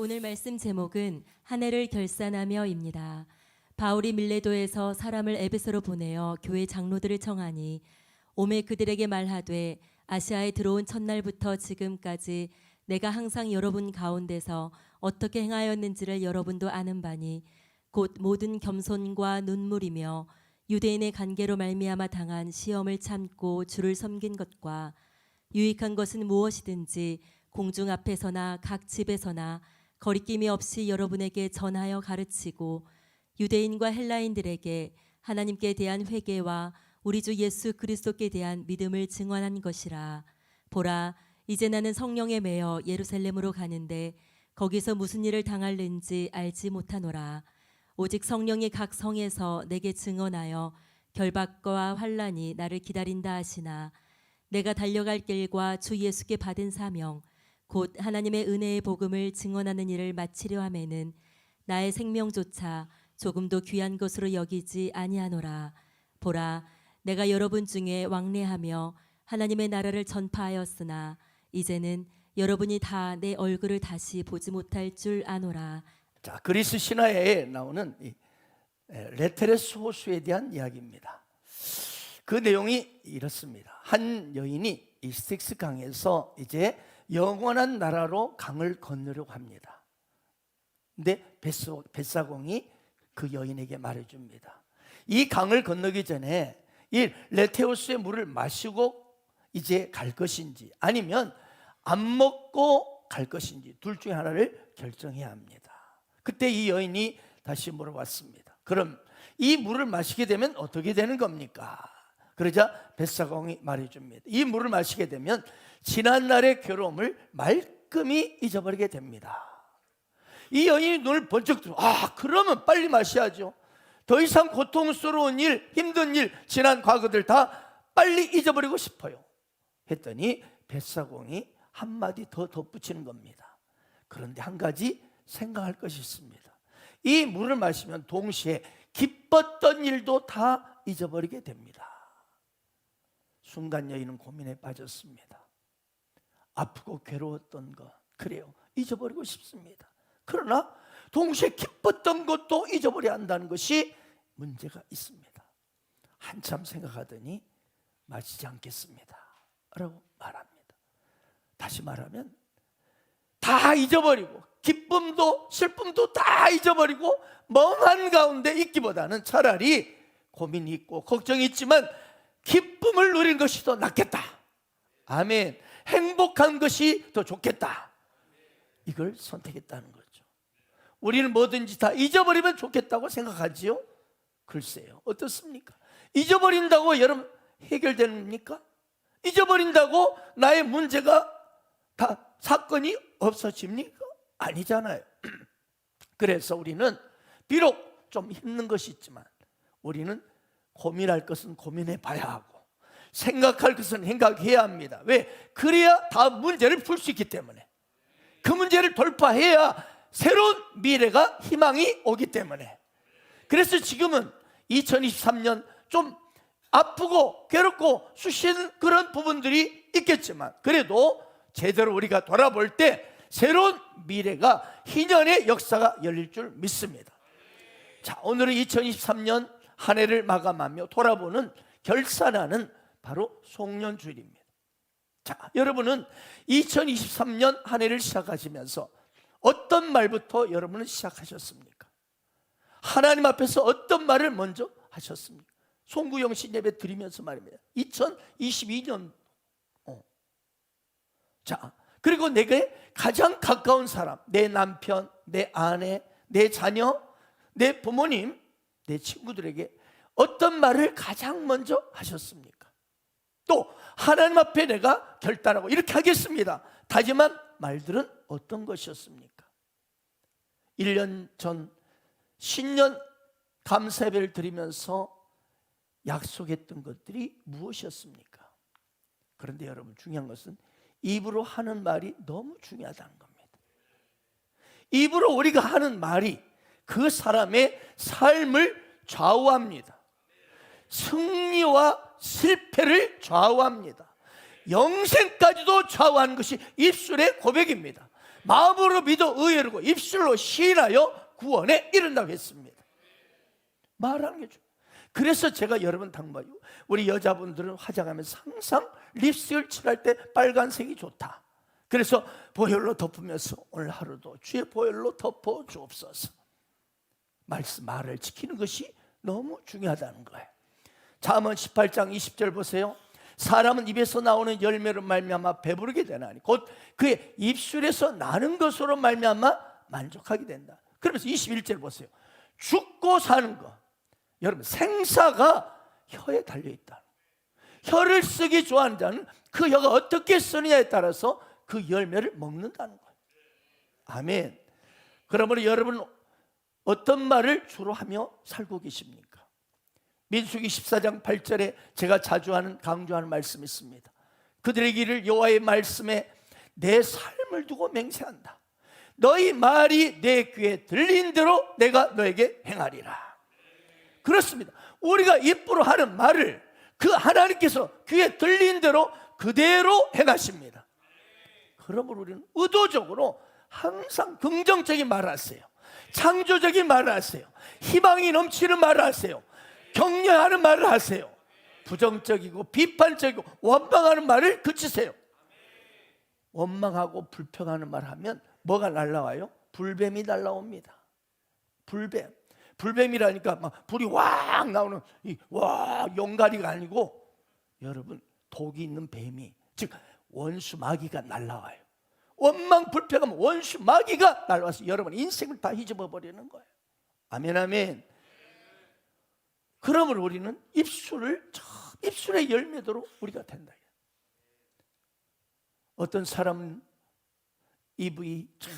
오늘 말씀 제목은 한 해를 결산하며입니다. 바울이 밀레도에서 사람을 에베소로 보내어 교회 장로들을 청하니 오매 그들에게 말하되 아시아에 들어온 첫날부터 지금까지 내가 항상 여러분 가운데서 어떻게 행하였는지를 여러분도 아는 바니 곧 모든 겸손과 눈물이며 유대인의 관계로 말미암아 당한 시험을 참고 주를 섬긴 것과 유익한 것은 무엇이든지 공중 앞에서나 각 집에서나 거리낌이 없이 여러분에게 전하여 가르치고 유대인과 헬라인들에게 하나님께 대한 회개와 우리 주 예수 그리스도께 대한 믿음을 증언한 것이라. 보라, 이제 나는 성령에 매여 예루살렘으로 가는데 거기서 무슨 일을 당할는지 알지 못하노라. 오직 성령이 각 성에서 내게 증언하여 결박과 환난이 나를 기다린다 하시나 내가 달려갈 길과 주 예수께 받은 사명 곧 하나님의 은혜의 복음을 증언하는 일을 마치려 하면은 나의 생명조차 조금도 귀한 것으로 여기지 아니하노라. 보라, 내가 여러분 중에 왕래하며 하나님의 나라를 전파하였으나 이제는 여러분이 다 내 얼굴을 다시 보지 못할 줄 아노라. 자, 그리스 신화에 나오는 이 레테레스 호수에 대한 이야기입니다. 그 내용이 이렇습니다. 한 여인이 이 스틱스 강에서 이제 영원한 나라로 강을 건너려고 합니다. 근데 벳사공이 그 여인에게 말해줍니다. 이 강을 건너기 전에 이 레테오스의 물을 마시고 이제 갈 것인지 아니면 안 먹고 갈 것인지 둘 중에 하나를 결정해야 합니다. 그때 이 여인이 다시 물어봤습니다. 그럼 이 물을 마시게 되면 어떻게 되는 겁니까? 그러자 벳사공이 말해줍니다. 이 물을 마시게 되면 지난날의 괴로움을 말끔히 잊어버리게 됩니다. 이 여인이 눈을 번쩍 들어, 그러면 빨리 마셔야죠. 더 이상 고통스러운 일, 힘든 일, 지난 과거들 다 빨리 잊어버리고 싶어요 했더니 벳사공이 한마디 더 덧붙이는 겁니다. 그런데 한 가지 생각할 것이 있습니다. 이 물을 마시면 동시에 기뻤던 일도 다 잊어버리게 됩니다. 순간 여인은 고민에 빠졌습니다. 아프고 괴로웠던 것, 그래요, 잊어버리고 싶습니다. 그러나 동시에 기뻤던 것도 잊어버려야 한다는 것이 문제가 있습니다. 한참 생각하더니 마시지 않겠습니다 라고 말합니다. 다시 말하면 다 잊어버리고 기쁨도 슬픔도 다 잊어버리고 멍한 가운데 있기보다는 차라리 고민이 있고 걱정이 있지만 기쁨을 누리는 것이 더 낫겠다. 아멘. 행복한 것이 더 좋겠다. 이걸 선택했다는 거죠. 우리는 뭐든지 다 잊어버리면 좋겠다고 생각하지요? 글쎄요, 어떻습니까? 잊어버린다고 여러분 해결됩니까? 잊어버린다고 나의 문제가 다 사건이 없어집니까? 아니잖아요. 그래서 우리는 비록 좀 힘든 것이 있지만 우리는 고민할 것은 고민해 봐야 하고 생각할 것은 생각해야 합니다. 왜? 그래야 다 문제를 풀 수 있기 때문에, 그 문제를 돌파해야 새로운 미래가 희망이 오기 때문에. 그래서 지금은 2023년 좀 아프고 괴롭고 쑤시는 그런 부분들이 있겠지만 그래도 제대로 우리가 돌아볼 때 새로운 미래가 희년의 역사가 열릴 줄 믿습니다. 자, 오늘은 2023년 한 해를 마감하며 돌아보는 결산하는 바로 송년주일입니다. 자, 여러분은 2023년 한 해를 시작하시면서 어떤 말부터 여러분은 시작하셨습니까? 하나님 앞에서 어떤 말을 먼저 하셨습니까? 송구영신 예배 드리면서 말입니다. 2022년 자, 그리고 내게 가장 가까운 사람, 내 남편, 내 아내, 내 자녀, 내 부모님, 내 친구들에게 어떤 말을 가장 먼저 하셨습니까? 또 하나님 앞에 내가 결단하고 이렇게 하겠습니다 다짐한 말들은 어떤 것이었습니까? 1년 전 신년 감사예배를 드리면서 약속했던 것들이 무엇이었습니까? 그런데 여러분, 중요한 것은 입으로 하는 말이 너무 중요하다는 겁니다. 입으로 우리가 하는 말이 그 사람의 삶을 좌우합니다. 승리와 실패를 좌우합니다. 영생까지도 좌우하는 것이 입술의 고백입니다. 마음으로 믿어 의외로 입술로 시인하여 구원에 이른다고 했습니다. 말하는 게 중요해요. 그래서 제가 여러분 당부해요. 우리 여자분들은 화장하면서 항상 립스틱을 칠할 때 빨간색이 좋다. 그래서 보혈로 덮으면서 오늘 하루도 주의 보혈로 덮어 주옵소서. 말을 지키는 것이 너무 중요하다는 거예요. 잠언 18장 20절 보세요. 사람은 입에서 나오는 열매로 말미암아 배부르게 되나니 곧 그의 입술에서 나는 것으로 말미암아 만족하게 된다. 그러면서 21절 보세요. 죽고 사는 것, 여러분 생사가 혀에 달려있다. 혀를 쓰기 좋아하는 자는 그 혀가 어떻게 쓰느냐에 따라서 그 열매를 먹는다는 거예요. 아멘. 그러므로 여러분 어떤 말을 주로 하며 살고 계십니까? 민수기 14장 8절에 제가 자주 강조하는 말씀이 있습니다. 그들의 길을 여호와의 말씀에 내 삶을 두고 맹세한다. 너희 말이 내 귀에 들린 대로 내가 너에게 행하리라. 그렇습니다. 우리가 입으로 하는 말을 그 하나님께서 귀에 들린 대로 그대로 행하십니다. 그러므로 우리는 의도적으로 항상 긍정적인 말을 하세요. 창조적인 말을 하세요. 희망이 넘치는 말을 하세요. 격려하는 말을 하세요. 부정적이고 비판적이고 원망하는 말을 그치세요. 원망하고 불평하는 말을 하면 뭐가 날라와요? 불뱀이 날라옵니다. 불뱀이라니까 막 불이 확 나오는 용가리가 아니고 여러분 독이 있는 뱀이, 즉 원수 마귀가 날라와요. 원망 불평하면 원수 마귀가 날라와서 여러분 인생을 다 뒤집어 버리는 거예요. 아멘 아멘. 그러므로 우리는 입술의 열매대로 우리가 된다. 어떤 사람은 입이 참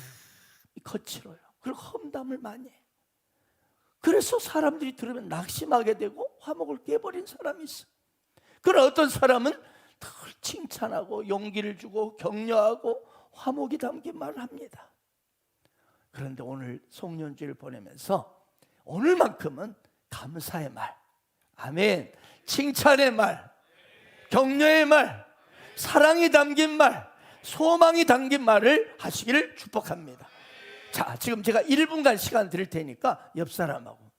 거칠어요. 그리고 험담을 많이 해요. 그래서 사람들이 들으면 낙심하게 되고 화목을 깨버린 사람이 있어요. 그러나 어떤 사람은 늘 칭찬하고 용기를 주고 격려하고 화목이 담긴 말을 합니다. 그런데 오늘 송년주를 보내면서 오늘만큼은 감사의 말, 아멘, 칭찬의 말, 격려의 말, 사랑이 담긴 말, 소망이 담긴 말을 하시기를 축복합니다. 자, 지금 제가 1분간 시간 드릴 테니까 옆 사람하고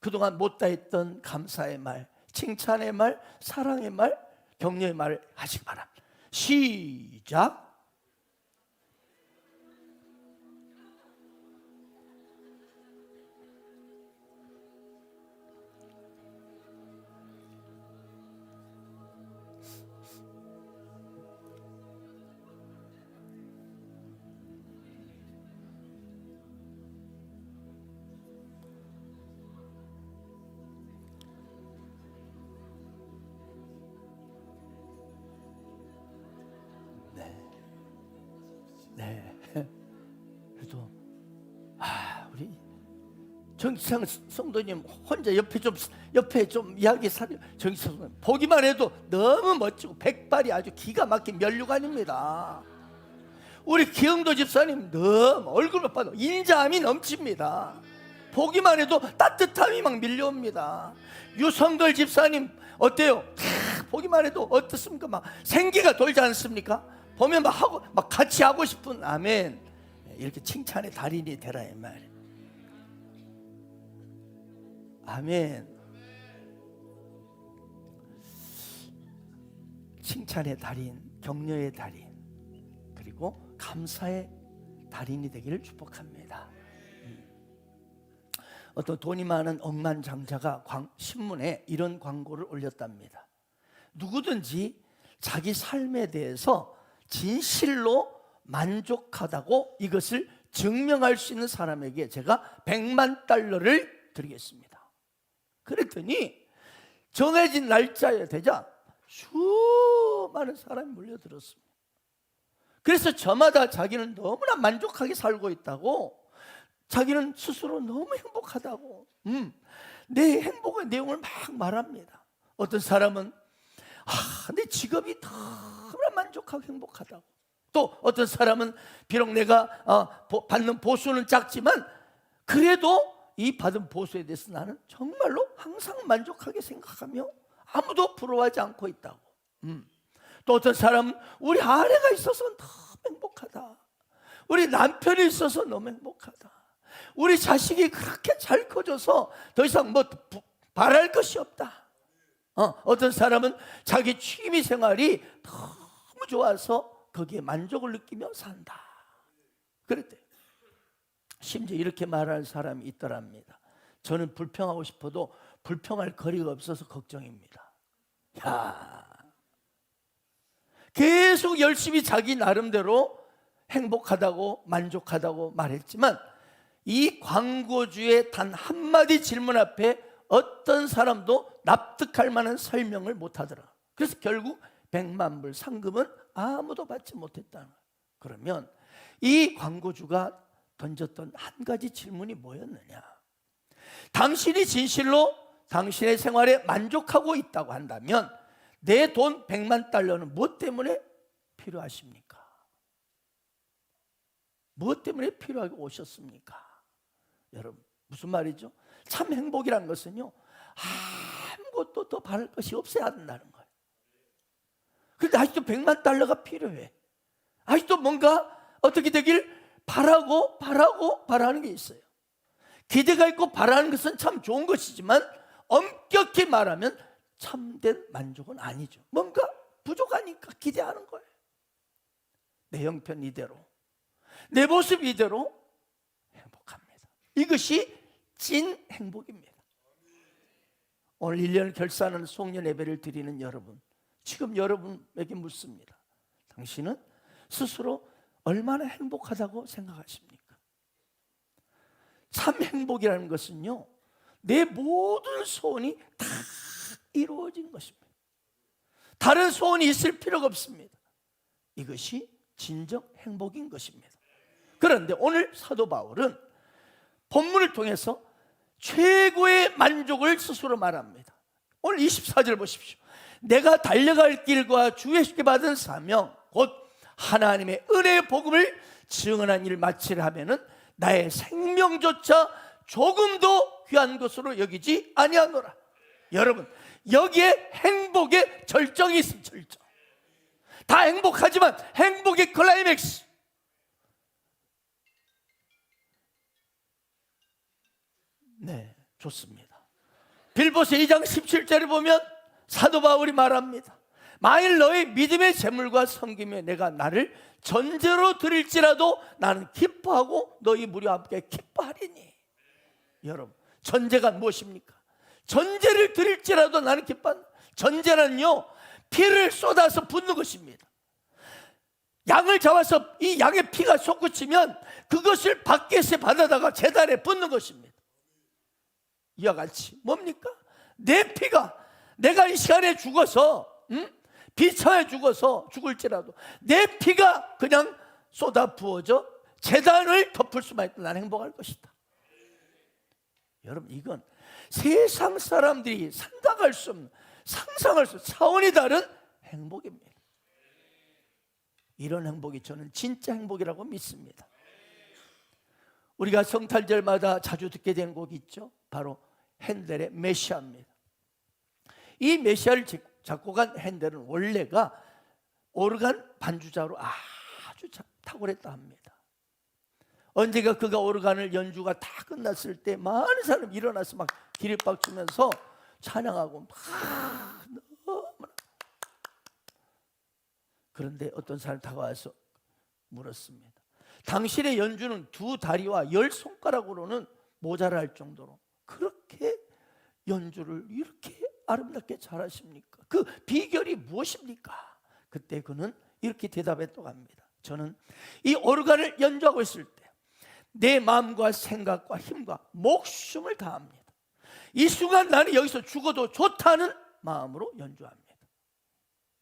그동안 못다 했던 감사의 말, 칭찬의 말, 사랑의 말, 격려의 말을 하시기 바랍니다. 시작. 네. 그래도 우리 정기상 성도님 혼자 옆에 좀 이야기 사려. 정기상 성도님 보기만 해도 너무 멋지고 백발이 아주 기가 막힌 면류관입니다. 우리 기흥도 집사님 너무 얼굴만 봐도 인자함이 넘칩니다. 보기만 해도 따뜻함이 막 밀려옵니다. 유성걸 집사님 어때요? 보기만 해도 어떻습니까? 막 생기가 돌지 않습니까? 보면 막 같이 하고 싶은, 아멘. 이렇게 칭찬의 달인이 되라 이 말. 아멘. 칭찬의 달인, 격려의 달인, 그리고 감사의 달인이 되기를 축복합니다. 어떤 돈이 많은 억만장자가 신문에 이런 광고를 올렸답니다. 누구든지 자기 삶에 대해서 진실로 만족하다고 이것을 증명할 수 있는 사람에게 제가 100만 달러를 드리겠습니다. 그랬더니 정해진 날짜에 되자 수많은 사람이 몰려들었습니다. 그래서 저마다 자기는 너무나 만족하게 살고 있다고, 자기는 스스로 너무 행복하다고 내 행복의 내용을 막 말합니다. 어떤 사람은 내 직업이 너무나 만족하고 행복하다고, 또 어떤 사람은 비록 내가 받는 보수는 작지만 그래도 이 받은 보수에 대해서 나는 정말로 항상 만족하게 생각하며 아무도 부러워하지 않고 있다고. 또 어떤 사람은 우리 아내가 있어서 너무 행복하다, 우리 남편이 있어서 너무 행복하다. 우리 자식이 그렇게 잘 커져서 더 이상 뭐 바랄 것이 없다. 어떤 사람은 자기 취미 생활이 너무 좋아서 거기에 만족을 느끼며 산다. 그랬대. 심지어 이렇게 말하는 사람이 있더랍니다. 저는 불평하고 싶어도 불평할 거리가 없어서 걱정입니다. 야, 계속 열심히 자기 나름대로 행복하다고 만족하다고 말했지만 이 광고주의 단 한마디 질문 앞에 어떤 사람도 납득할 만한 설명을 못하더라. 그래서 결국 100만 불 상금은 아무도 받지 못했다는 거예요. 그러면 이 광고주가 던졌던 한 가지 질문이 뭐였느냐? 당신이 진실로 당신의 생활에 만족하고 있다고 한다면 내 돈 100만 달러는 무엇 때문에 필요하십니까? 무엇 때문에 필요하게 오셨습니까? 여러분, 무슨 말이죠? 참 행복이란 것은요, 아무것도 더 바랄 것이 없어야 한다는 거예요. 그런데 아직도 100만 달러가 필요해. 아직도 뭔가 어떻게 되길 바라는 게 있어요. 기대가 있고 바라는 것은 참 좋은 것이지만 엄격히 말하면 참된 만족은 아니죠. 뭔가 부족하니까 기대하는 거예요. 내 형편 이대로, 내 모습 이대로 행복합니다. 이것이 찐 행복입니다. 오늘 1년을 결산하는 송년 예배를 드리는 여러분, 지금 여러분에게 묻습니다. 당신은 스스로 얼마나 행복하다고 생각하십니까? 참 행복이라는 것은요, 내 모든 소원이 다 이루어진 것입니다. 다른 소원이 있을 필요가 없습니다. 이것이 진정 행복인 것입니다. 그런데 오늘 사도 바울은 본문을 통해서 최고의 만족을 스스로 말합니다. 오늘 24절 보십시오. 내가 달려갈 길과 주에게 받은 사명 곧 하나님의 은혜의 복음을 증언한 일을 마치려 하면은 나의 생명조차 조금도 귀한 것으로 여기지 아니하노라. 여러분, 여기에 행복의 절정이 있습니다. 절정. 다 행복하지만 행복의 클라이맥스, 네, 좋습니다. 빌보서 2장 17절에 보면 사도 바울이 말합니다. 만일 너의 믿음의 재물과 섬김에 내가 나를 전제로 드릴지라도 나는 기뻐하고 너희 무리와 함께 기뻐하리니. 여러분, 전제가 무엇입니까? 전제를 드릴지라도 나는 기뻐한다. 전제는요, 피를 쏟아서 붓는 것입니다. 양을 잡아서 이 양의 피가 솟구치면 그것을 밖에서 받아다가 제단에 붓는 것입니다. 이와 같이 뭡니까? 내 피가, 내가 이 시간에 죽어서 비참해 죽어서 죽을지라도 내 피가 그냥 쏟아 부어져 제단을 덮을 수만 있다면 나는 행복할 것이다. 여러분, 이건 세상 사람들이 생각할 수 없는, 상상할 수 없는 차원이 다른 행복입니다. 이런 행복이 저는 진짜 행복이라고 믿습니다. 우리가 성탄절마다 자주 듣게 된 곡이 있죠. 바로 핸델의 메시아입니다. 이 메시아를 작곡한 핸델은 원래가 오르간 반주자로 아주 탁월했다 합니다. 언제가 그가 오르간을 연주가 다 끝났을 때 많은 사람이 일어나서 막 기립박 주면서 찬양하고 막 너무나. 그런데 어떤 사람이 다가와서 물었습니다. 당신의 연주는 2다리와 10손가락으로는 모자랄 정도로 그렇게 연주를 이렇게 아름답게 잘하십니까? 그 비결이 무엇입니까? 그때 그는 이렇게 대답했다고 합니다. 저는 이 오르간을 연주하고 있을 때 내 마음과 생각과 힘과 목숨을 다합니다. 이 순간 나는 여기서 죽어도 좋다는 마음으로 연주합니다.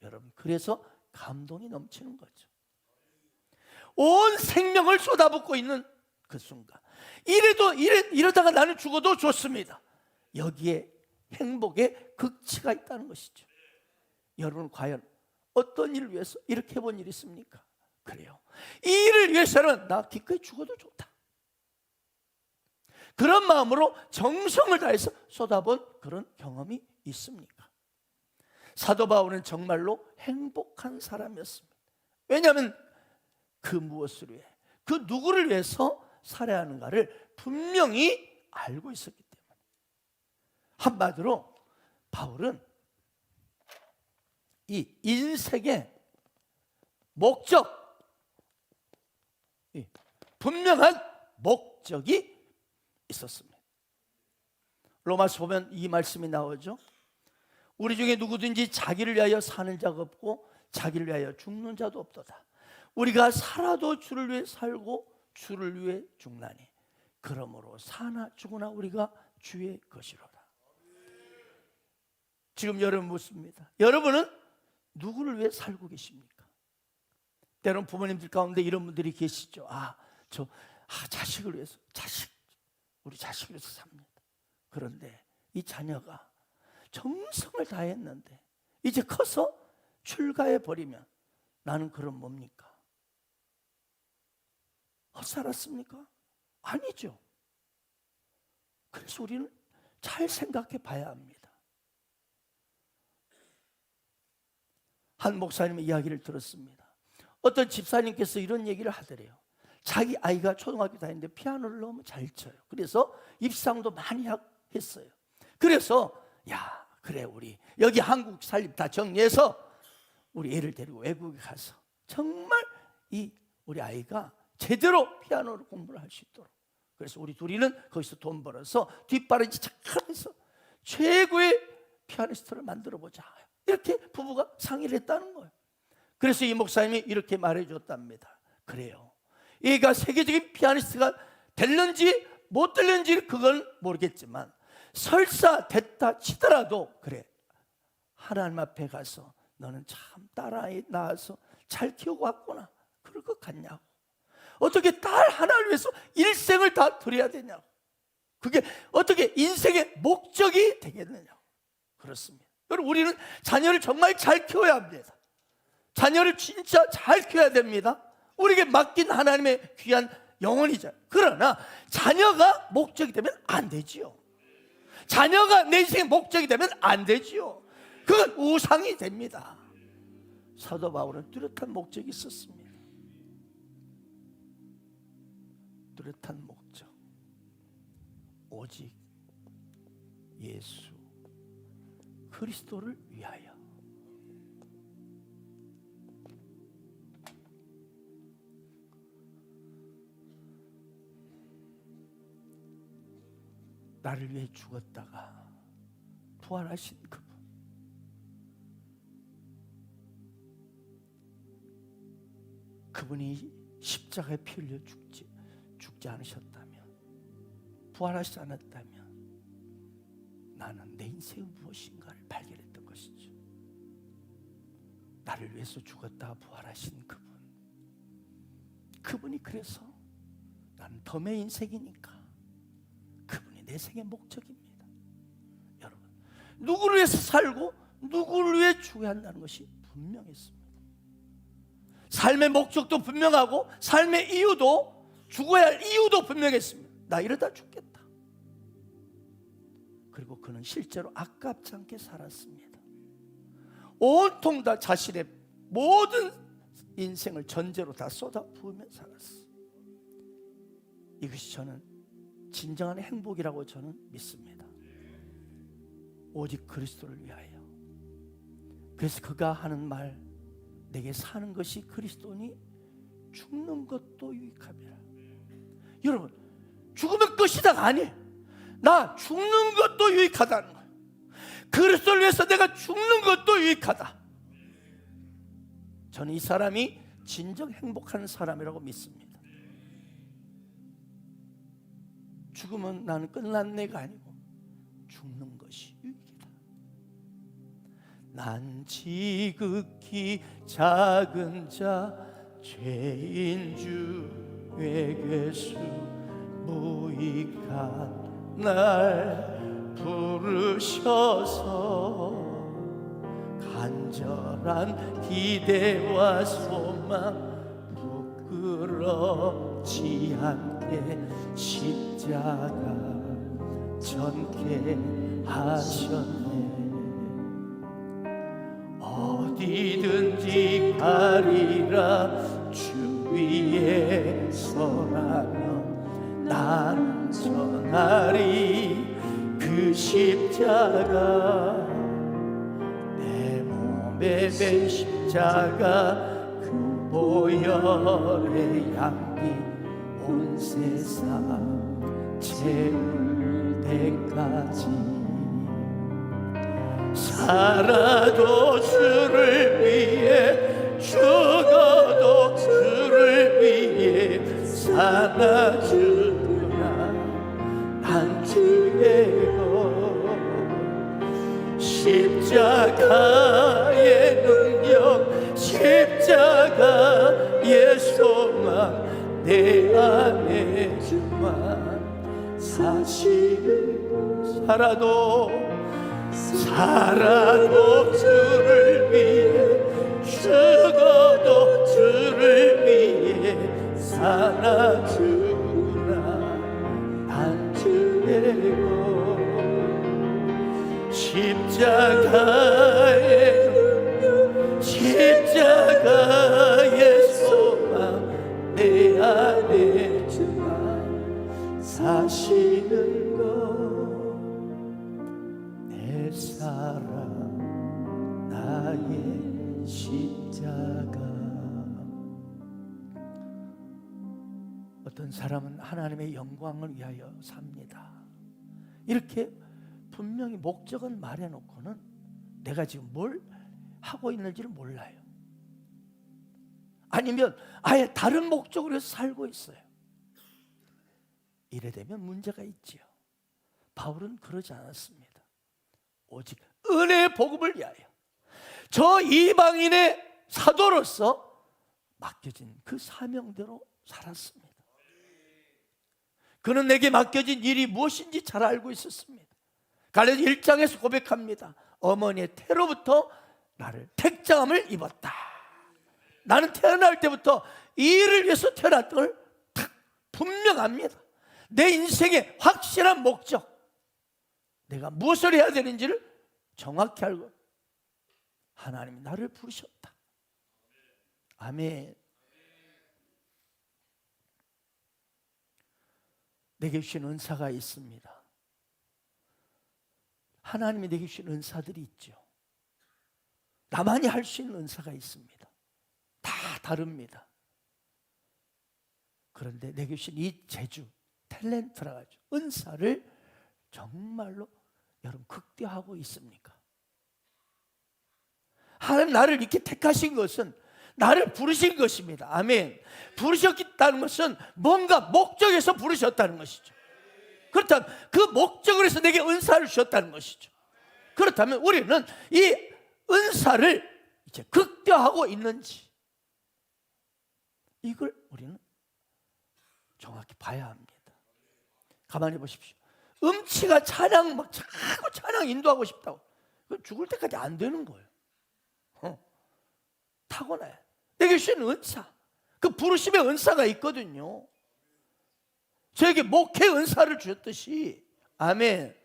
여러분, 그래서 감동이 넘치는 거죠. 온 생명을 쏟아붓고 있는 그 순간, 이러다가 나는 죽어도 좋습니다. 여기에 행복의 극치가 있다는 것이죠. 여러분, 과연 어떤 일을 위해서 이렇게 해본 일이 있습니까? 그래요. 이 일을 위해서는 나 기꺼이 죽어도 좋다. 그런 마음으로 정성을 다해서 쏟아본 그런 경험이 있습니까? 사도 바울은 정말로 행복한 사람이었습니다. 왜냐하면 그 무엇을 위해? 그 누구를 위해서 살아야 하는가를 분명히 알고 있었기 때문에, 한마디로 바울은 이 인생의 목적, 분명한 목적이 있었습니다. 로마서 보면 이 말씀이 나오죠. 우리 중에 누구든지 자기를 위하여 사는 자가 없고 자기를 위하여 죽는 자도 없도다. 우리가 살아도 주를 위해 살고 주를 위해 죽나니 그러므로 사나 죽으나 우리가 주의 것이로다. 지금 여러분 묻습니다. 여러분은 누구를 위해 살고 계십니까? 때론 부모님들 가운데 이런 분들이 계시죠. 자식을 위해서, 우리 자식을 위해서 삽니다. 그런데 이 자녀가 정성을 다했는데 이제 커서 출가해 버리면 나는 그럼 뭡니까? 헛살았습니까? 아니죠. 그래서 우리는 잘 생각해 봐야 합니다. 한 목사님의 이야기를 들었습니다. 어떤 집사님께서 이런 얘기를 하더래요. 자기 아이가 초등학교 다니는데 피아노를 너무 잘 쳐요. 그래서 입상도 많이 했어요. 그래서 그래, 우리 여기 한국 살림 다 정리해서 우리 애를 데리고 외국에 가서 정말 우리 아이가 제대로 피아노를 공부를 할 수 있도록, 그래서 우리 둘이는 거기서 돈 벌어서 뒷바라지 착하면서 최고의 피아니스트를 만들어 보자, 이렇게 부부가 상의를 했다는 거예요. 그래서 이 목사님이 이렇게 말해 줬답니다. 그래요, 얘가 세계적인 피아니스트가 될는지 못 될는지 그건 모르겠지만 설사 됐다 치더라도 그래, 하나님 앞에 가서 너는 참 딸아이 낳아서 잘 키우고 왔구나, 그럴 것 같냐고. 어떻게 딸 하나를 위해서 일생을 다 드려야 되냐고. 그게 어떻게 인생의 목적이 되겠느냐고. 그렇습니다. 여러분, 우리는 자녀를 정말 잘 키워야 합니다. 자녀를 진짜 잘 키워야 됩니다. 우리에게 맡긴 하나님의 귀한 영혼이죠. 그러나 자녀가 목적이 되면 안 되지요. 자녀가 내 인생의 목적이 되면 안 되지요. 그건 우상이 됩니다. 사도 바울은 뚜렷한 목적이 있었습니다. 뚜렷한 목적, 오직 예수 그리스도를 위하여. 나를 위해 죽었다가 부활하신 그분, 그분이 십자가에 피 흘려 죽지 않으셨다면, 부활하지 않았다면 나는 내 인생은 무엇인가를 발견했던 것이죠. 나를 위해서 죽었다가 부활하신 그분이 그래서 나는 덤의 인생이니까 그분이 내 생의 목적입니다. 여러분, 누구를 위해서 살고 누구를 위해 죽어야 한다는 것이 분명했습니다. 삶의 목적도 분명하고 삶의 이유도, 죽어야 할 이유도 분명했습니다. 나 이러다 죽겠다. 그리고 그는 실제로 아깝지 않게 살았습니다. 온통 다 자신의 모든 인생을 전제로 다 쏟아부으며 살았어. 이것이 저는 진정한 행복이라고 저는 믿습니다. 오직 그리스도를 위하여. 그래서 그가 하는 말, 내게 사는 것이 그리스도니 죽는 것도 유익함이라. 여러분, 죽으면 끝이다가 아니에요. 나 죽는 것도 유익하다는 거예요. 그리스도를 위해서 내가 죽는 것도 유익하다. 저는 이 사람이 진정 행복한 사람이라고 믿습니다. 죽으면 나는 끝났네가 아니고 죽는 것이 유익이다. 난 지극히 작은 자 죄인 주에게서 무익한 날 부르셔서 간절한 기대와 소망 부끄럽지 않게 십자가 전케 하셨네. 어디든지 가리라 주 위에 서라면 나는 전하리 그 십자가 내 몸에 매 십자가 그 보혈의 향기 온 세상 채울 때까지 살아도 주를 위해 죽어도 주를 위해 살아주구나 난 주의 것 십자가의 능력 십자가의 소망 내 안에 주만 사시는 살아도 주를 위해 죽어도 주를 위해 살아주구나 난 주의 것 십자가의 소망 내 안에 주만 사시는 것 내 사랑 나의 십자가. 어떤 사람은 하나님의 영광을 위하여 삽니다. 이렇게 분명히 목적은 말해놓고는 내가 지금 뭘 하고 있는지를 몰라요. 아니면 아예 다른 목적으로 살고 있어요. 이래 되면 문제가 있지요. 바울은 그러지 않았습니다. 오직 은혜의 복음을 위하여 저 이방인의 사도로서 맡겨진 그 사명대로 살았습니다. 그는 내게 맡겨진 일이 무엇인지 잘 알고 있었습니다. 갈라디아 1장에서 고백합니다. 어머니의 태로부터 나를 택장함을 입었다. 나는 태어날 때부터 이 일을 위해서 태어났던 걸 딱 분명합니다. 내 인생의 확실한 목적, 내가 무엇을 해야 되는지를 정확히 알고 하나님이 나를 부르셨다. 아멘. 내게 주신 은사가 있습니다. 하나님이 내게 주신 은사들이 있죠. 나만이 할 수 있는 은사가 있습니다. 다 다릅니다. 그런데 내게 주신 이 재주, 탤런트라 가지고 은사를 정말로 여러분 극대화하고 있습니까? 하나님 나를 이렇게 택하신 것은 나를 부르신 것입니다. 아멘. 부르셨다는 것은 뭔가 목적에서 부르셨다는 것이죠. 그렇다면 그 목적으로 해서 내게 은사를 주셨다는 것이죠. 그렇다면 우리는 이 은사를 이제 극대화하고 있는지 이걸 우리는 정확히 봐야 합니다. 가만히 보십시오. 음치가 찬양 막 자꾸 찬양 인도하고 싶다고 죽을 때까지 안 되는 거예요. 타고나요. 내게 주신 은사, 그 부르심의 은사가 있거든요. 저에게 목회 은사를 주셨듯이, 아멘.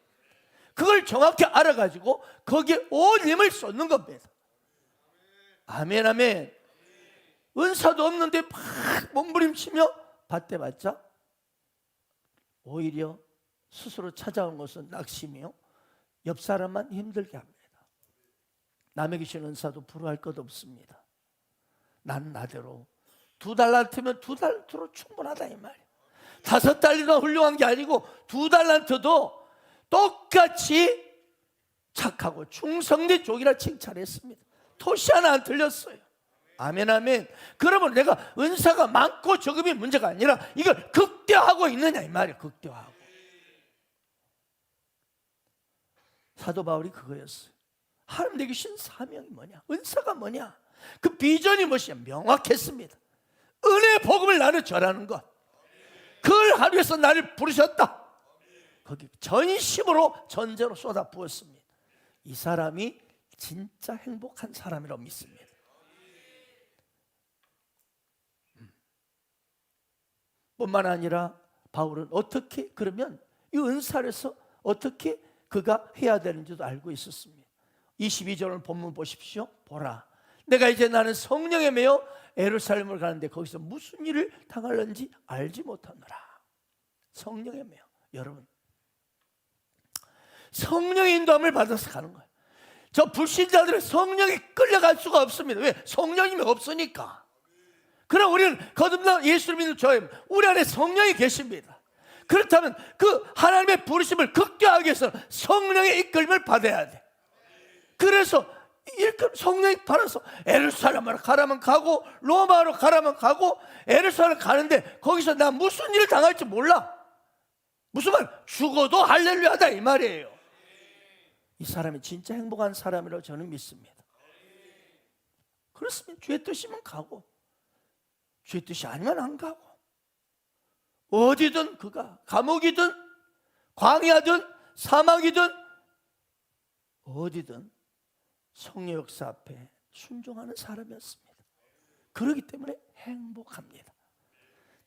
그걸 정확히 알아가지고 거기에 온 힘을 쏟는 겁니다. 아멘, 아멘. 은사도 없는데 막 몸부림치며 받대봤자 오히려 스스로 찾아온 것은 낙심이요, 옆 사람만 힘들게 합니다. 남에게 주신 은사도 부러워할 것 없습니다. 난 나대로 2달란트면 2달란트로 충분하다 이 말이에요. 5달러가 훌륭한 게 아니고 2달란트도 똑같이 착하고 충성된 종이라 칭찬했습니다. 토시 하나 안 틀렸어요. 아멘, 아멘. 그러면 내가 은사가 많고 적음이 문제가 아니라 이걸 극대화하고 있느냐 이 말이에요. 극대화하고. 사도 바울이 그거였어요. 하나님 내게 주신 사명이 뭐냐, 은사가 뭐냐, 그 비전이 무엇이냐 명확했습니다. 은혜의 복음을 나는 전하는 것, 그걸 하기 위해서 나를 부르셨다. 거기 전심으로 전제로 쏟아 부었습니다. 이 사람이 진짜 행복한 사람이라고 믿습니다. 뿐만 아니라 바울은 어떻게 그러면 이 은사를 해서 어떻게 그가 해야 되는지도 알고 있었습니다. 22절을 본문 보십시오. 보라, 내가 이제 나는 성령에 매여 예루살렘을 가는데 거기서 무슨 일을 당할는지 알지 못하노라. 성령에 매여. 여러분, 성령의 인도함을 받아서 가는 거예요. 저 불신자들은 성령에 끌려갈 수가 없습니다. 왜? 성령님이 없으니까. 그럼 우리는 거듭난 예수를 믿는 저희 우리 안에 성령이 계십니다. 그렇다면 그 하나님의 부르심을 극대화하기 위해서는 성령의 이끌림을 받아야 돼. 그래서 성령이 받아서 예루살렘으로 가라면 가고 로마로 가라면 가고 예루살렘 가는데 거기서 나 무슨 일을 당할지 몰라. 무슨 말? 죽어도 할렐루야다 이 말이에요. 이 사람이 진짜 행복한 사람이라고 저는 믿습니다. 그렇습니다. 주의 뜻이면 가고 주의 뜻이 아니면 안 가고 어디든 그가 감옥이든 광야든 사막이든 어디든 성령 역사 앞에 순종하는 사람이었습니다. 그렇기 때문에 행복합니다.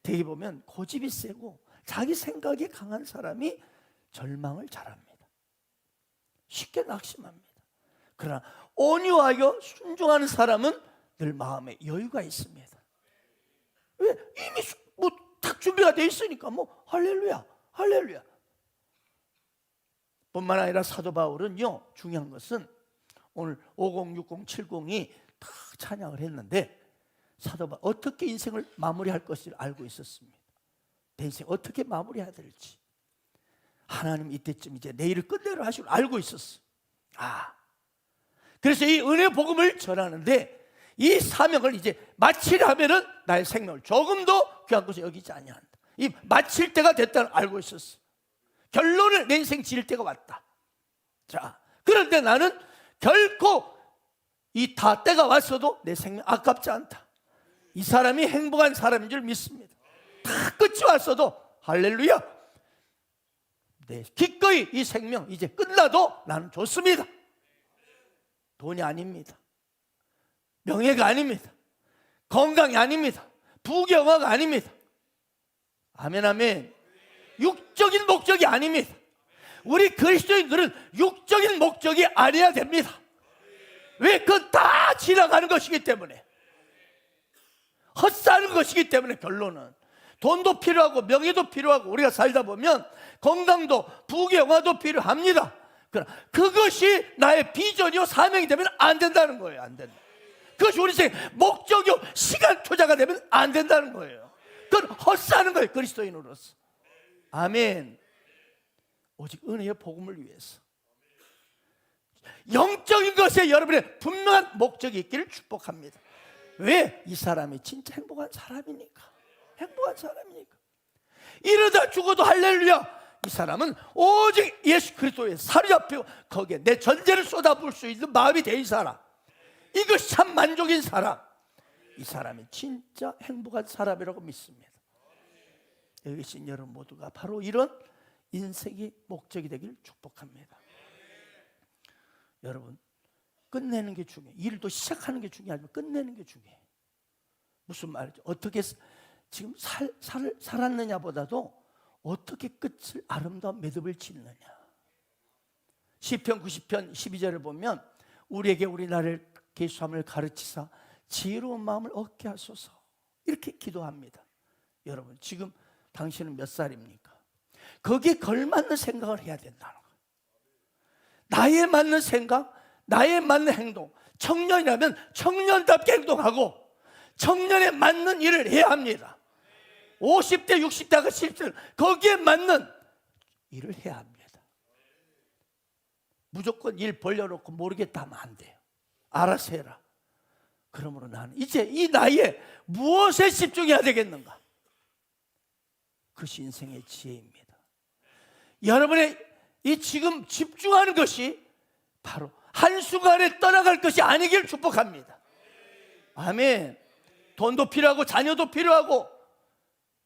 대개 보면 고집이 세고 자기 생각이 강한 사람이 절망을 잘합니다. 쉽게 낙심합니다. 그러나 온유하여 순종하는 사람은 늘 마음에 여유가 있습니다. 왜? 이미 딱 준비가 돼 있으니까 할렐루야 할렐루야. 뿐만 아니라 사도 바울은요, 중요한 것은 오늘 50, 60, 70이 다 찬양을 했는데 사도 바울 어떻게 인생을 마무리할 것을 알고 있었습니다. 내 인생 어떻게 마무리해야 될지 하나님 이때쯤 이제 내 일을 끝내려 하시고 알고 있었어. 그래서 이 은혜 복음을 전하는데 이 사명을 이제 마치려 하면은 나의 생명을 조금도 귀한 것을 여기지 아니한다. 이 마칠 때가 됐다는 알고 있었어. 결론을 내 인생 지을 때가 왔다. 자, 그런데 나는 결코 이 다 때가 왔어도 내 생명 아깝지 않다. 이 사람이 행복한 사람인 줄 믿습니다. 다 끝이 왔어도 할렐루야. 네, 기꺼이 이 생명 이제 끝나도 나는 좋습니다. 돈이 아닙니다. 명예가 아닙니다. 건강이 아닙니다. 부귀영화가 아닙니다. 아멘 아멘. 육적인 목적이 아닙니다. 우리 그리스도인들은 육적인 목적이 아니어야 됩니다. 왜? 그건 다 지나가는 것이기 때문에, 헛사는 것이기 때문에. 결론은 돈도 필요하고 명예도 필요하고 우리가 살다 보면 건강도 부귀영화도 필요합니다. 그러나 그것이 나의 비전이요 사명이 되면 안 된다는 거예요. 안 된다. 그것이 우리 인생 목적이요 시간 투자가 되면 안 된다는 거예요. 그건 헛사는 거예요. 그리스도인으로서. 아멘. 오직 은혜의 복음을 위해서 영적인 것에 여러분의 분명한 목적이 있기를 축복합니다. 왜? 이 사람이 진짜 행복한 사람이니까. 행복한 사람이니까. 이러다 죽어도 할렐루야. 이 사람은 오직 예수 그리스도에 사로잡히고 거기에 내 전제를 쏟아부을 수 있는 마음이 된 사람, 이것이 참 만족인 사람, 이 사람이 진짜 행복한 사람이라고 믿습니다. 여기 계신 여러분 모두가 바로 이런 인생의 목적이 되길 축복합니다. 여러분, 끝내는 게 중요해요. 일도 시작하는 게 중요하지만 끝내는 게 중요해요. 무슨 말이죠? 어떻게 지금 살았느냐 보다도 어떻게 끝을 아름다운 매듭을 짓느냐. 시편 90편 12절을 보면 우리에게 우리 나를 계수함을 가르치사 지혜로운 마음을 얻게 하소서, 이렇게 기도합니다. 여러분, 지금 당신은 몇 살입니까? 거기에 걸맞는 생각을 해야 된다는 거예요. 나에 맞는 생각, 나에 맞는 행동. 청년이라면 청년답게 행동하고 청년에 맞는 일을 해야 합니다. 50대, 60대가 70대 거기에 맞는 일을 해야 합니다. 무조건 일 벌려놓고 모르겠다 하면 안 돼요. 알아서 해라. 그러므로 나는 이제 이 나이에 무엇에 집중해야 되겠는가? 그것이 인생의 지혜입니다. 여러분의 이 지금 집중하는 것이 바로 한순간에 떠나갈 것이 아니길 축복합니다. 아멘. 돈도 필요하고 자녀도 필요하고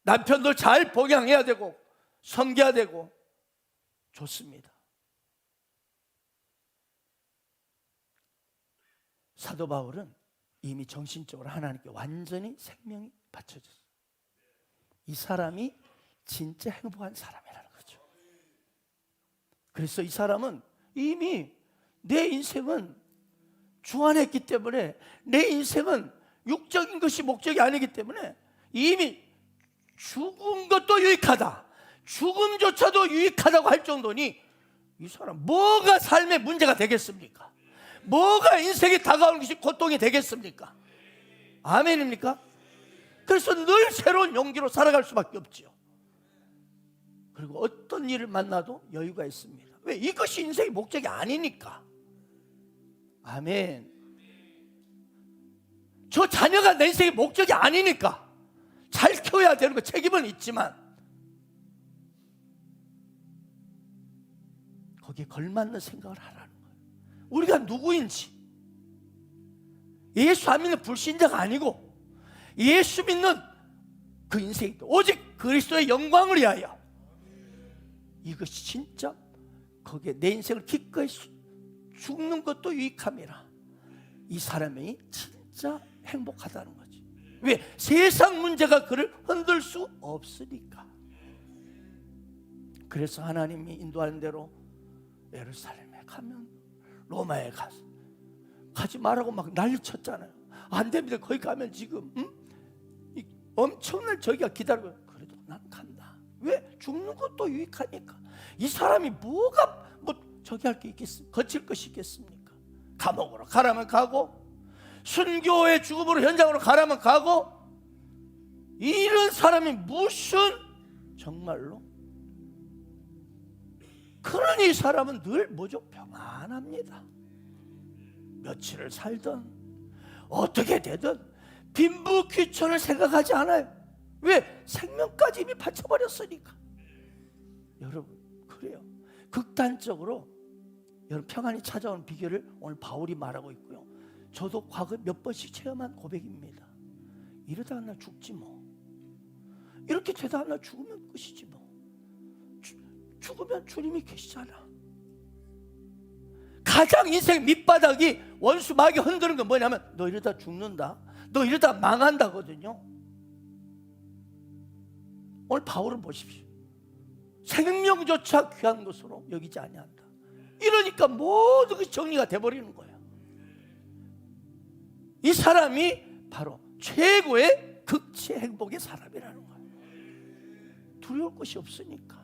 남편도 잘 복양해야 되고 섬겨야 되고 좋습니다. 사도 바울은 이미 정신적으로 하나님께 완전히 생명이 바쳐졌어요. 이 사람이 진짜 행복한 사람이라는 거죠. 그래서 이 사람은 이미 내 인생은 주관했기 때문에 내 인생은 육적인 것이 목적이 아니기 때문에 이미 죽은 것도 유익하다, 죽음조차도 유익하다고 할 정도니 이 사람 뭐가 삶의 문제가 되겠습니까? 뭐가 인생에 다가오는 것이 고통이 되겠습니까? 아멘입니까? 그래서 늘 새로운 용기로 살아갈 수밖에 없죠. 그리고 어떤 일을 만나도 여유가 있습니다. 왜? 이것이 인생의 목적이 아니니까. 아멘. 저 자녀가 내 인생의 목적이 아니니까 잘 키워야 되는 거 책임은 있지만 거기에 걸맞는 생각을 하라는 거예요. 우리가 누구인지, 예수 안 믿는 불신자가 아니고 예수 믿는 그 인생이 오직 그리스도의 영광을 위하여, 이것이 진짜 거기에 내 인생을 기꺼이 죽는 것도 유익함이라, 이 사람이 진짜 행복하다는 거지. 왜? 세상 문제가 그를 흔들 수 없으니까. 그래서 하나님이 인도하는 대로 예루살렘에 가면, 로마에 가지 말라고 막 난리쳤잖아요. 안 됩니다. 거기 가면 지금 엄청난 저기가 기다리고. 그래도 난 간다. 왜? 죽는 것도 유익하니까. 이 사람이 뭐가 저기 할 게 있겠습니까? 거칠 것이 있겠습니까? 감옥으로 가라면 가고, 순교의 죽음으로 현장으로 가라면 가고, 이런 사람이 무슨 정말로, 그러니 이 사람은 늘 뭐죠? 평안합니다. 며칠을 살든 어떻게 되든 빈부귀천을 생각하지 않아요. 왜? 생명까지 이미 바쳐버렸으니까. 여러분, 그래요. 극단적으로 여러분 평안이 찾아오는 비결을 오늘 바울이 말하고 있고요. 저도 과거 몇 번씩 체험한 고백입니다. 이러다가 나 죽지 뭐. 이렇게 되다가 나 죽으면 끝이지 뭐. 죽으면 주님이 계시잖아. 가장 인생 밑바닥이 원수 마귀 흔드는 건 뭐냐면, 너 이러다 죽는다, 너 이러다 망한다거든요. 오늘 바울을 보십시오. 생명조차 귀한 것으로 여기지 아니한다. 이러니까 모든 것이 정리가 돼버리는 거예요. 이 사람이 바로 최고의 극치 행복의 사람이라는 거예요. 두려울 것이 없으니까.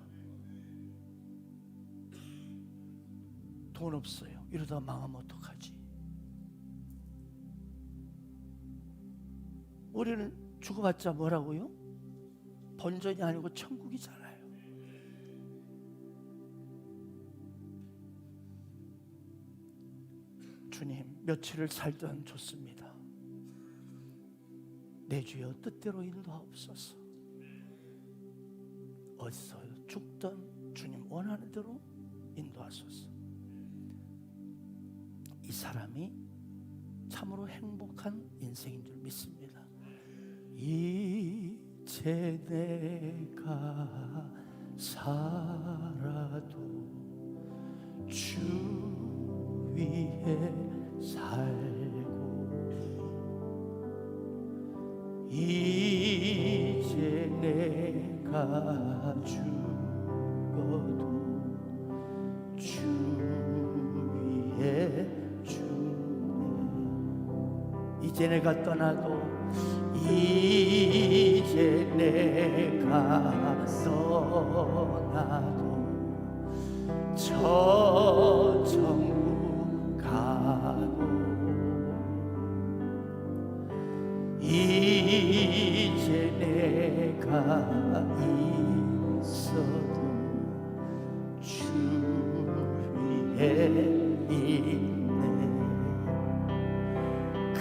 돈 없어요. 이러다 망하면 어떡하지? 우리는 죽어봤자 뭐라고요? 본전이 아니고 천국이잖아요. 주님, 며칠을 살든 좋습니다. 내 주여 뜻대로 인도하옵소서. 어디서 죽든 주님 원하는 대로 인도하소서. 이 사람이 참으로 행복한 인생인 줄 믿습니다. 이제 내가 살아도 주 위에 살고, 이제 내가 죽어도 주 위에 주네. 이제 내가 떠나도, 이제 내가 떠나도 저 천국 가도, 이제 내가 있어도 주 위에 있네.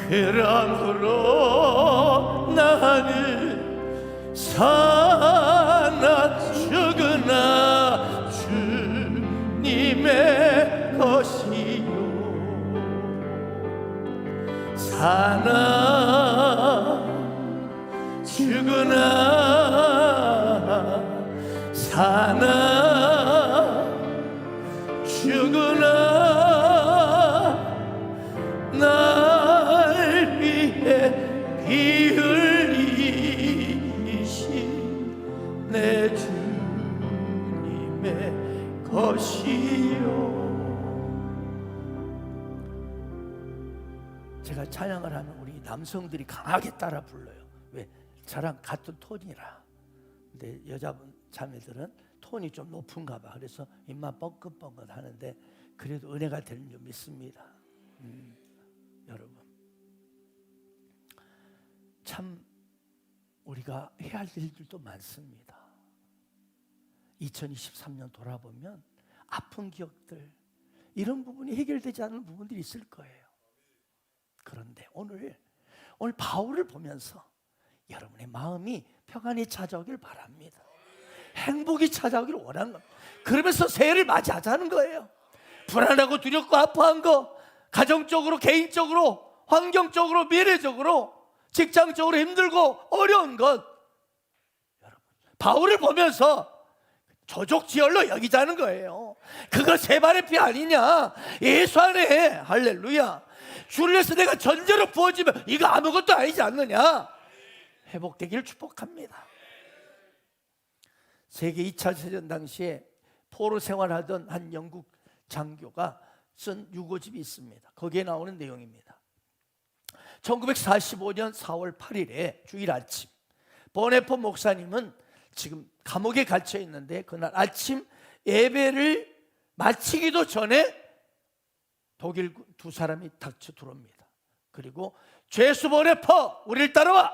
그러므로 나는 사나 죽으나 주님의 것이요, 사나 죽으나, 사나 죽으나 날 위해 피 흘리신 내 주님의 것이요. 제가 찬양을 하면 우리 남성들이 강하게 따라 불러요. 왜? 저랑 같은 톤이라. 근데 여자분 자매들은 톤이 좀 높은가 봐. 그래서 입만 뻥긋뻥긋 하는데 그래도 은혜가 되는 줄 믿습니다. 여러분, 참 우리가 해야 할 일들도 많습니다. 2023년 돌아보면 아픈 기억들, 이런 부분이 해결되지 않은 부분들이 있을 거예요. 그런데 오늘 바울을 보면서 여러분의 마음이 평안히 찾아오길 바랍니다. 행복이 찾아오기를 원하는 겁니다. 그러면서 새해를 맞이하자는 거예요. 불안하고 두렵고 아파한 거, 가정적으로, 개인적으로, 환경적으로, 미래적으로, 직장적으로 힘들고 어려운 것, 여러분 바울을 보면서 조족지혈로 여기자는 거예요. 그거 세 발의 피 아니냐? 예수 안에 할렐루야. 주를 위해서 내가 전제로 부어지면 이거 아무것도 아니지 않느냐? 회복되기를 축복합니다. 세계 2차 세전 당시에 포로 생활하던 한 영국 장교가 쓴 유고집이 있습니다. 거기에 나오는 내용입니다. 1945년 4월 8일에 주일 아침, 버네포 목사님은 지금 감옥에 갇혀 있는데 그날 아침 예배를 마치기도 전에 독일 두 사람이 닥쳐 들어옵니다. 그리고 죄수 버네포, 우리를 따라와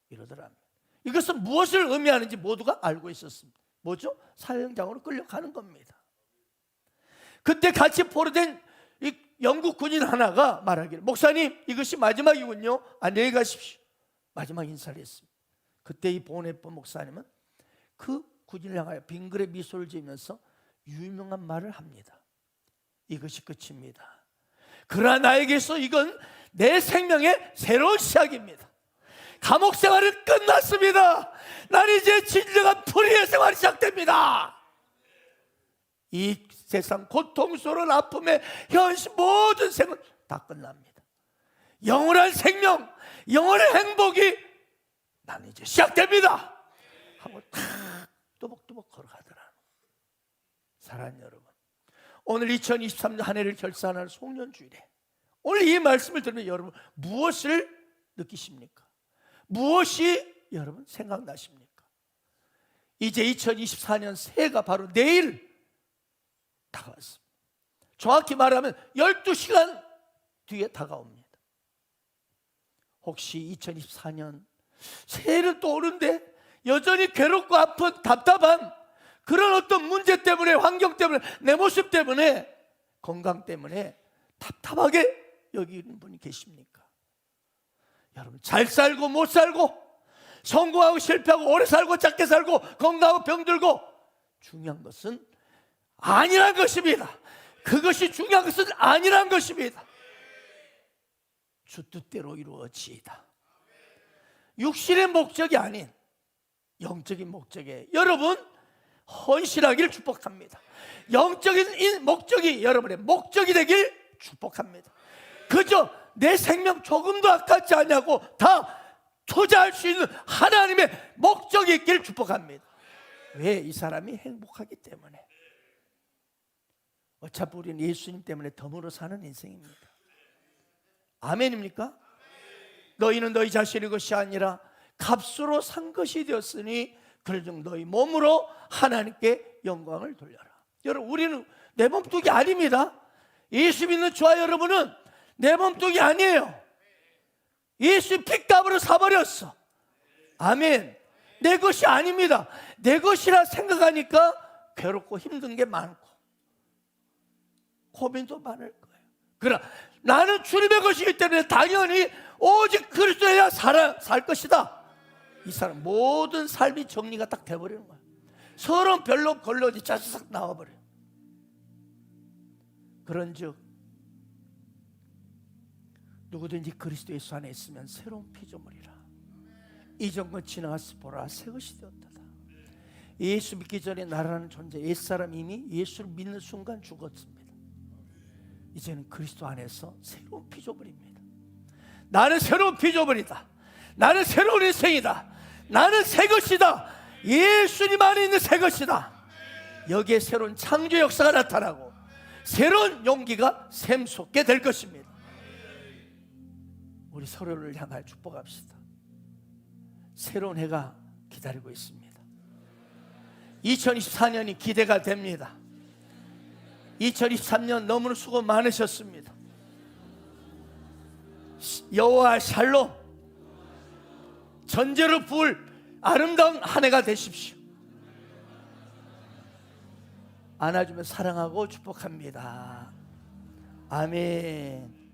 이러더랍니다. 이것은 무엇을 의미하는지 모두가 알고 있었습니다. 뭐죠? 사형장으로 끌려가는 겁니다. 그때 같이 포로된 이 영국 군인 하나가 말하기를, 목사님 이것이 마지막이군요, 안녕히 가십시오. 마지막 인사를 했습니다. 그때 이 보네포 목사님은 그 군인을 향하여 빙그레 미소를 지으면서 유명한 말을 합니다. 이것이 끝입니다. 그러나 나에게서 이건 내 생명의 새로운 시작입니다. 감옥 생활은 끝났습니다. 난 이제 진정한 프리의 생활이 시작됩니다. 이 세상 고통스러운 아픔의 현실 모든 생은 다 끝납니다. 영원한 생명, 영원한 행복이 나는 이제 시작됩니다 하고 탁 또박또박 걸어가더라. 사랑하는 여러분, 오늘 2023년 한 해를 결산하는 송년주일에 오늘 이 말씀을 들으면 여러분 무엇을 느끼십니까? 무엇이 여러분 생각나십니까? 이제 2024년 새해가 바로 내일 다가왔습니다. 정확히 말하면 12시간 뒤에 다가옵니다. 혹시 2024년 새해는 또 오는데 여전히 괴롭고 아픈 답답한 그런 어떤 문제 때문에, 환경 때문에, 내 모습 때문에, 건강 때문에 답답하게 여기는 분이 계십니까? 여러분, 잘 살고 못 살고, 성공하고 실패하고, 오래 살고 작게 살고, 건강하고 병들고, 중요한 것은 아니란 것입니다. 그것이 중요한 것은 아니란 것입니다. 주 뜻대로 이루어지이다. 육신의 목적이 아닌 영적인 목적에 여러분 헌신하기를 축복합니다. 영적인 목적이 여러분의 목적이 되길 축복합니다. 그저 내 생명 조금도 아깝지 않냐고 다 투자할 수 있는 하나님의 목적이 있기를 축복합니다. 왜? 이 사람이 행복하기 때문에. 어차피 우리는 예수님 때문에 덤으로 사는 인생입니다. 아멘입니까? 너희는 너희 자신의 것이 아니라 값으로 산 것이 되었으니 그러므로 너희 몸으로 하나님께 영광을 돌려라. 여러분, 우리는 내 몸뚱이 아닙니다. 예수 믿는 저와 여러분은 내 몸뚱이 아니에요. 예수 핏값으로 사버렸어. 아멘. 내 것이 아닙니다. 내 것이라 생각하니까 괴롭고 힘든 게 많고 고민도 많을 거예요. 그러나 나는 주님의 것이기 때문에 당연히 오직 그리스도여야 살 것이다. 이 사람 모든 삶이 정리가 딱 돼버리는 거야. 서론 별로 걸러지 짜자삭 나와버려요. 그런즉 누구든지 그리스도 예수 안에 있으면 새로운 피조물이라. 이전 것 지나갔으 보라 새 것이 되었다. 예수 믿기 전에 나라는 존재, 옛사람 이미 예수를 믿는 순간 죽었습니다. 이제는 그리스도 안에서 새로운 피조물입니다. 나는 새로운 피조물이다. 나는 새로운 인생이다. 나는 새 것이다. 예수님 안에 있는 새 것이다. 여기에 새로운 창조 역사가 나타나고 새로운 용기가 샘솟게 될 것입니다. 우리 서로를 향하여 축복합시다. 새로운 해가 기다리고 있습니다. 2024년이 기대가 됩니다. 2023년 너무나 수고 많으셨습니다. 여호와 샬롬, 전제로 부을 아름다운 한 해가 되십시오. 안아주며 사랑하고 축복합니다. 아멘.